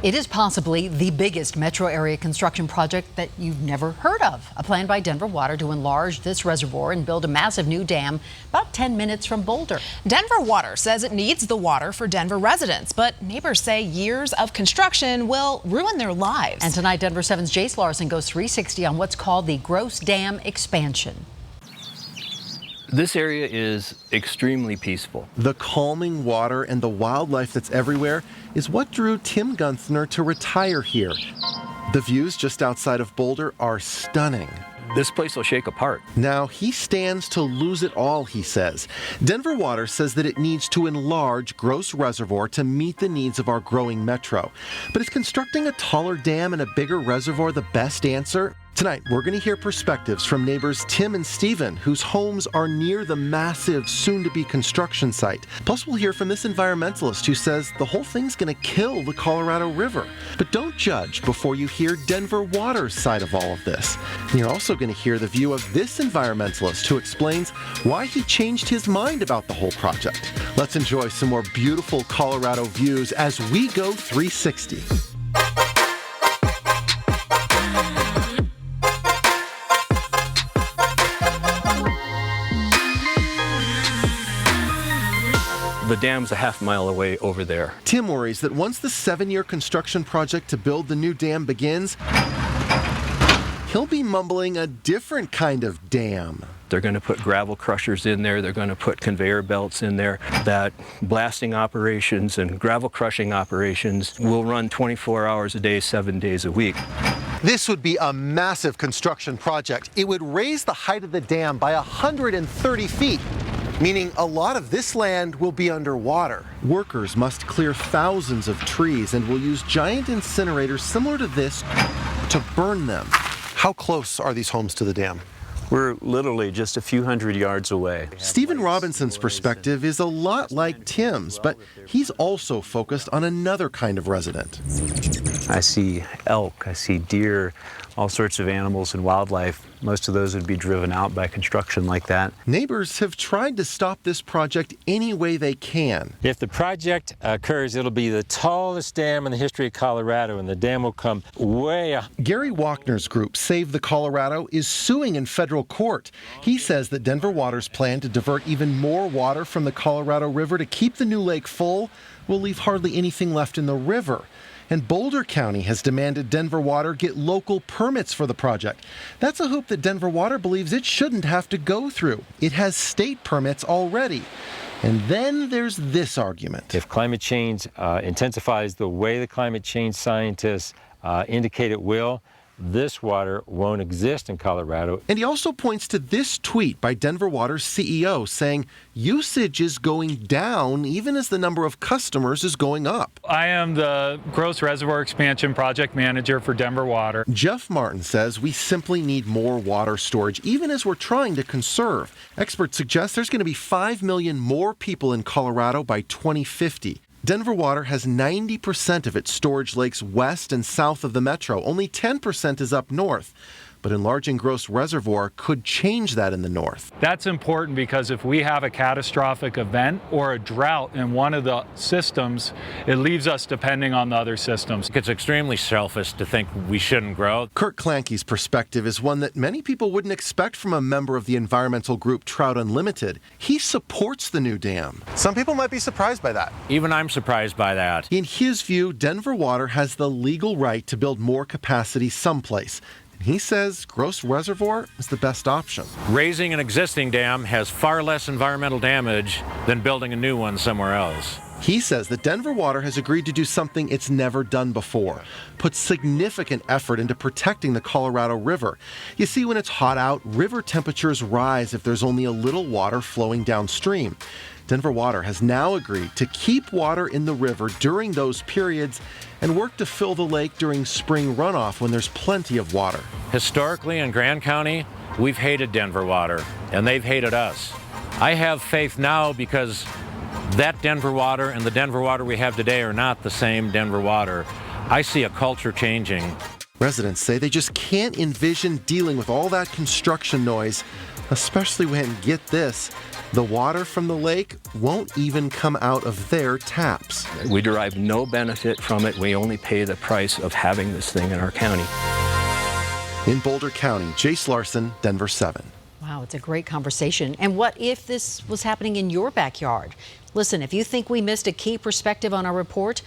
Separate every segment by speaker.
Speaker 1: It is possibly the biggest metro area construction project that you've never heard of. A plan by Denver Water to enlarge this reservoir and build a massive new dam about 10 minutes from Boulder.
Speaker 2: Denver Water says it needs the water for Denver residents, but neighbors say years of construction will ruin their lives.
Speaker 1: And tonight, Denver 7's Jace Larson goes 360 on what's called the Gross Dam expansion.
Speaker 3: This area is extremely peaceful.
Speaker 4: The calming water and the wildlife that's everywhere is what drew Tim Gunther to retire here. The views just outside of Boulder are stunning.
Speaker 3: This place will shake apart.
Speaker 4: Now, he stands to lose it all, he says. Denver Water says that it needs to enlarge Gross Reservoir to meet the needs of our growing metro. But is constructing a taller dam and a bigger reservoir the best answer? Tonight, we're going to hear perspectives from neighbors Tim and Stephen, whose homes are near the massive, soon-to-be construction site. Plus, we'll hear from this environmentalist who says the whole thing's going to kill the Colorado River. But don't judge before you hear Denver Water's side of all of this. And you're also going to hear the view of this environmentalist who explains why he changed his mind about the whole project. Let's enjoy some more beautiful Colorado views as we go 360.
Speaker 3: The dam's a half mile away over there.
Speaker 4: Tim worries that once the 7-year construction project to build the new dam begins, he'll be mumbling a different kind of dam.
Speaker 3: They're going to put gravel crushers in there. They're going to put conveyor belts in there. That blasting operations and gravel crushing operations will run 24 hours a day, 7 days a week.
Speaker 4: This would be a massive construction project. It would raise the height of the dam by 130 feet. Meaning a lot of this land will be underwater. Workers must clear thousands of trees and will use giant incinerators similar to this to burn them. How close are these homes to the dam?
Speaker 5: We're literally just a few hundred yards away.
Speaker 4: Stephen Robinson's perspective is a lot like Tim's, but he's also focused on another kind of resident.
Speaker 5: I see elk, I see deer, all sorts of animals and wildlife. Most of those would be driven out by construction like that.
Speaker 4: Neighbors have tried to stop this project any way they can.
Speaker 6: If the project occurs, it'll be the tallest dam in the history of Colorado, and the dam will come way up.
Speaker 4: Gary Wachner's group, Save the Colorado, is suing in federal court. He says that Denver Water's plan to divert even more water from the Colorado River to keep the new lake full will leave hardly anything left in the river. And Boulder County has demanded Denver Water get local permits for the project. That's a hoop that Denver Water believes it shouldn't have to go through. It has state permits already. And then there's this argument.
Speaker 6: If climate change intensifies the way the climate change scientists indicate it will, this water won't exist in Colorado.
Speaker 4: And he also points to this tweet by Denver Water's CEO saying usage is going down even as the number of customers is going up.
Speaker 7: I am the Gross Reservoir Expansion Project Manager for Denver Water.
Speaker 4: Jeff Martin says we simply need more water storage, even as we're trying to conserve. Experts suggest there's going to be 5 million more people in Colorado by 2050. Denver Water has 90% of its storage lakes west and south of the metro. Only 10% is up north. But enlarging Gross Reservoir could change that in the north.
Speaker 7: That's important because if we have a catastrophic event or a drought in one of the systems, it leaves us depending on the other systems.
Speaker 8: It's extremely selfish to think we shouldn't grow.
Speaker 4: Kurt Klankey's perspective is one that many people wouldn't expect from a member of the environmental group Trout Unlimited. He supports the new dam. Some people might be surprised by that.
Speaker 8: Even I'm surprised by that.
Speaker 4: In his view, Denver Water has the legal right to build more capacity someplace. He says Gross Reservoir is the best option.
Speaker 8: Raising an existing dam has far less environmental damage than building a new one somewhere else.
Speaker 4: He says that Denver Water has agreed to do something it's never done before, put significant effort into protecting the Colorado River. You see, when it's hot out, river temperatures rise if there's only a little water flowing downstream. Denver Water has now agreed to keep water in the river during those periods and work to fill the lake during spring runoff when there's plenty of water.
Speaker 8: Historically in Grand County, we've hated Denver Water, and they've hated us. I have faith now because that Denver Water and the Denver Water we have today are not the same Denver Water. I see a culture changing.
Speaker 4: Residents say they just can't envision dealing with all that construction noise, especially when, get this, the water from the lake won't even come out of their taps.
Speaker 3: We derive no benefit from it. We only pay the price of having this thing in our county.
Speaker 4: In Boulder County, Jace Larson, Denver 7.
Speaker 1: Wow, it's a great conversation. And what if this was happening in your backyard? Listen, if you think we missed a key perspective on our report,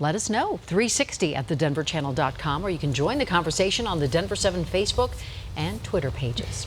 Speaker 1: let us know. 360@thedenverchannel.com, or you can join the conversation on the Denver 7 Facebook and Twitter pages.